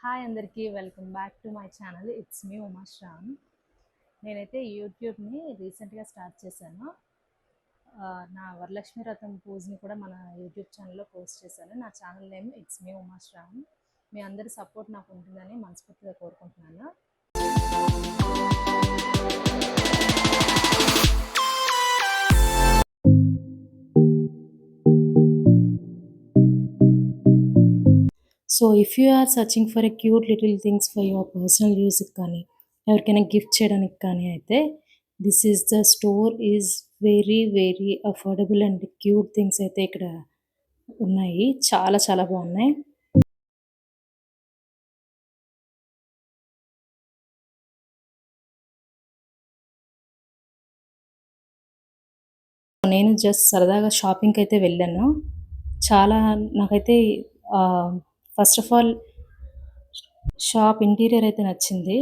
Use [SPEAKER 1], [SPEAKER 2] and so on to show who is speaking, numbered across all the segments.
[SPEAKER 1] Hi అందరికీ welcome back to my channel. It's me Uma Shravan. నేనైతే యూట్యూబ్ని రీసెంట్గా స్టార్ట్ చేశాను. నా వరలక్ష్మి వ్రతం పూజని కూడా మన యూట్యూబ్ ఛానల్లో పోస్ట్ చేశాను. నా channel name it's me Uma Shravan. మీ అందరి సపోర్ట్ నాకు ఉంటుందని మనస్ఫూర్తిగా కోరుకుంటున్నాను. So if you are searching for a cute little things for your personal యూస్కి కానీ ఎవరికైనా గిఫ్ట్ చేయడానికి కానీ అయితే this is the store is very very affordable and cute things అయితే ఇక్కడ ఉన్నాయి. చాలా చాలా బాగున్నాయి. నేను జస్ట్ సరదాగా షాపింగ్కి అయితే వెళ్ళాను. చాలా నాకైతే first of all shop interior అయితే నచ్చింది.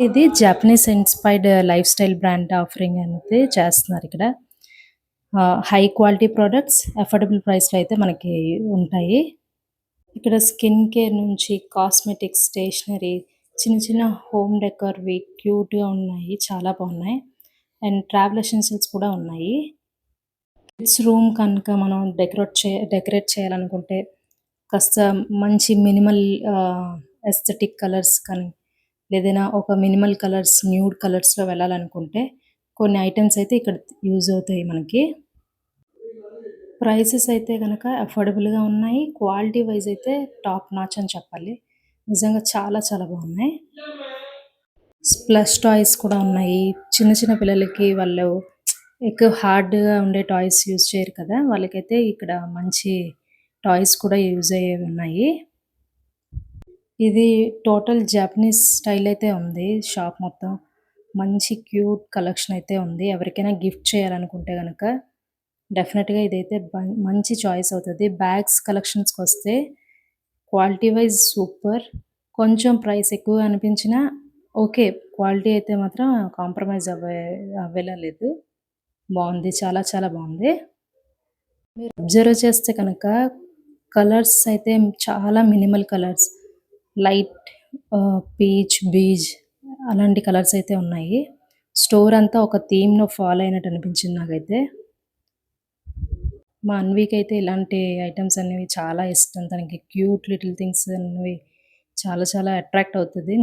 [SPEAKER 1] ఇది Japanese inspired life style brand offering అనేది చేస్తున్నారు ఇక్కడ. హై క్వాలిటీ ప్రొడక్ట్స్ అఫోర్డబుల్ ప్రైస్లో అయితే మనకి ఉంటాయి. ఇక్కడ స్కిన్ కేర్ నుంచి కాస్మెటిక్స్, స్టేషనరీ, చిన్న చిన్న హోమ్ డెకర్వి క్యూట్గా ఉన్నాయి, చాలా బాగున్నాయి. అండ్ ట్రావెల్ ఎసెన్షియల్స్ కూడా ఉన్నాయి. కిడ్స్ రూమ్ కనుక మనం డెకరేట్ చేయాలనుకుంటే కాస్త మంచి మినిమల్ ఎస్థెటిక్ కలర్స్ కానీ లేదైనా ఒక మినిమల్ కలర్స్, న్యూడ్ కలర్స్లో వెళ్ళాలనుకుంటే కొన్ని ఐటమ్స్ అయితే ఇక్కడ యూజ్ అవుతాయి మనకి. ప్రైసెస్ అయితే కనుక అఫోర్డబుల్గా ఉన్నాయి. క్వాలిటీ వైజ్ అయితే టాప్ నాచ్ అని చెప్పాలి. నిజంగా చాలా చాలా బాగున్నాయి. ప్లస్ టాయ్స్ కూడా ఉన్నాయి. చిన్న చిన్న పిల్లలకి వాళ్ళు ఎక్కువ హార్డ్గా ఉండే టాయ్స్ యూజ్ చేయరు కదా, వాళ్ళకైతే ఇక్కడ మంచి టాయ్స్ కూడా యూజ్ అయ్యేవి ఉన్నాయి. ఇది టోటల్ జాపనీస్ స్టైల్ అయితే ఉంది షాప్ మొత్తం. మంచి క్యూట్ కలెక్షన్ అయితే ఉంది. ఎవరికైనా గిఫ్ట్ చేయాలనుకుంటే కనుక డెఫినెట్గా ఇదైతే మంచి చాయిస్ అవుతుంది. బ్యాగ్స్ కలెక్షన్స్కి వస్తే క్వాలిటీ వైజ్ సూపర్. కొంచెం ప్రైస్ ఎక్కువ అనిపించినా ఓకే, క్వాలిటీ అయితే మాత్రం కాంప్రమైజ్ అవ్వేలా లేదు. బాగుంది, చాలా చాలా బాగుంది. మీరు అబ్జర్వ్ చేస్తే కనుక కలర్స్ అయితే చాలా minimal colours, light peach, beige అలాంటి కలర్స్ అయితే ఉన్నాయి. స్టోర్ అంతా ఒక థీమ్ను ఫాలో అయినట్టు అనిపించింది నాకైతే. మా అన్వికి అయితే ఇలాంటి ఐటమ్స్ అనేవి చాలా ఇష్టం. తనకి క్యూట్ లిటిల్ థింగ్స్ అనేవి చాలా చాలా అట్రాక్ట్ అవుతుంది.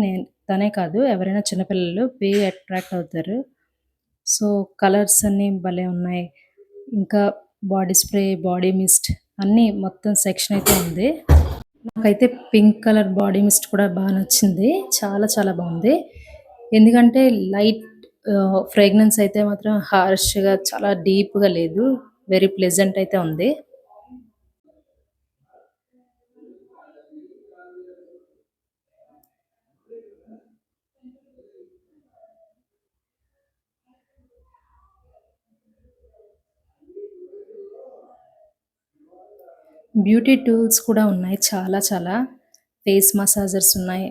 [SPEAKER 1] తనే కాదు, ఎవరైనా చిన్నపిల్లలు అట్రాక్ట్ అవుతారు. సో కలర్స్ అన్నీ భలే ఉన్నాయి. ఇంకా బాడీ స్ప్రే, బాడీ మిస్ట్ అన్నీ మొత్తం సెక్షన్ అయితే ఉంది. నాకైతే పింక్ కలర్ బాడీ మిస్ట్ కూడా బాగా నచ్చింది. చాలా చాలా బాగుంది. ఎందుకంటే లైట్ ఫ్రేగ్రెన్స్ అయితే మాత్రం హార్ష్గా చాలా డీప్గా లేదు, వెరీ ప్లెజెంట్ అయితే ఉంది. బ్యూటీ టూల్స్ కూడా ఉన్నాయి, చాలా చాలా ఫేస్ మసాజర్స్ ఉన్నాయి.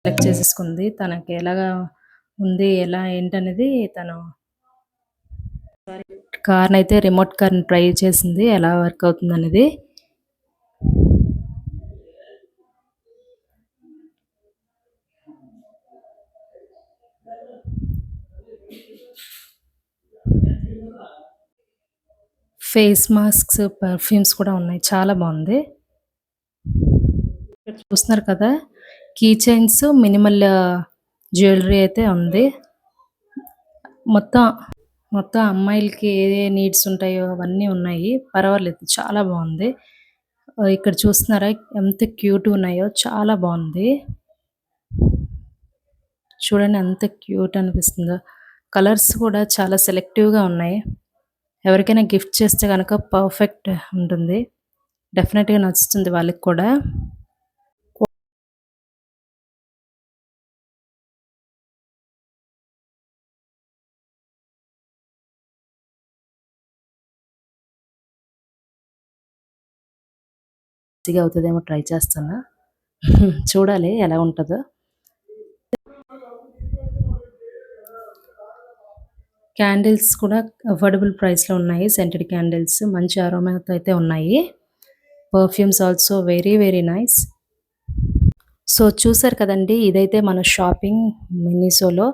[SPEAKER 1] సెలెక్ట్ చేసేసుకుంది తనకి ఎలాగా ఉంది, ఎలా ఏంటనేది. తను కార్ని అయితే రిమోట్ కార్ని ట్రై చేసింది, ఎలా వర్క్ అవుతుంది అనేది. ఫేస్ మాస్క్స్, పర్ఫ్యూమ్స్ కూడా ఉన్నాయి, చాలా బాగుంది. ఇక్కడ చూస్తున్నారు కదా, కీ చైన్స్, మినిమల్ జ్యువెలరీ అయితే ఉంది. మొత్తం మొత్తం అమ్మాయిలకి ఏ నీడ్స్ ఉంటాయో అవన్నీ ఉన్నాయి. పర్వాలేదు, చాలా బాగుంది. ఇక్కడ చూస్తున్నారా ఎంత క్యూట్ ఉన్నాయో, చాలా బాగుంది. చూడండి ఎంత క్యూట్ అనిపిస్తుందో. కలర్స్ కూడా చాలా సెలెక్టివ్గా ఉన్నాయి. ఎవరికైనా గిఫ్ట్ చేస్తే కనుక పర్ఫెక్ట్ ఉంటుంది. డెఫినెట్‌గా నచ్చుతుంది వాళ్ళకి కూడా. ఈజీగా అవుతదేమో ట్రై చేస్తున్నా. చూడాలి ఎలా ఉంటదో. క్యాండిల్స్ కూడా అఫోర్డబుల్ ప్రైస్‌లో ఉన్నాయి. సెంటెడ్ క్యాండిల్స్ మంచి అరోమాతో అయితే ఉన్నాయి. Perfumes also very very nice. So చూసారు కదండీ! ఇదైతే మన షాపింగ్ మినిసోలో.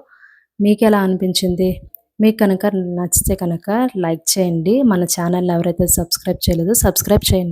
[SPEAKER 1] మీకెలా అనిపించింది? మీకు కనుక నచ్చితే కనుక లైక్ చేయండి. మన ఛానల్‌ని ఎవరైతే సబ్స్క్రైబ్ చేయలేదో సబ్స్క్రైబ్ చేయండి.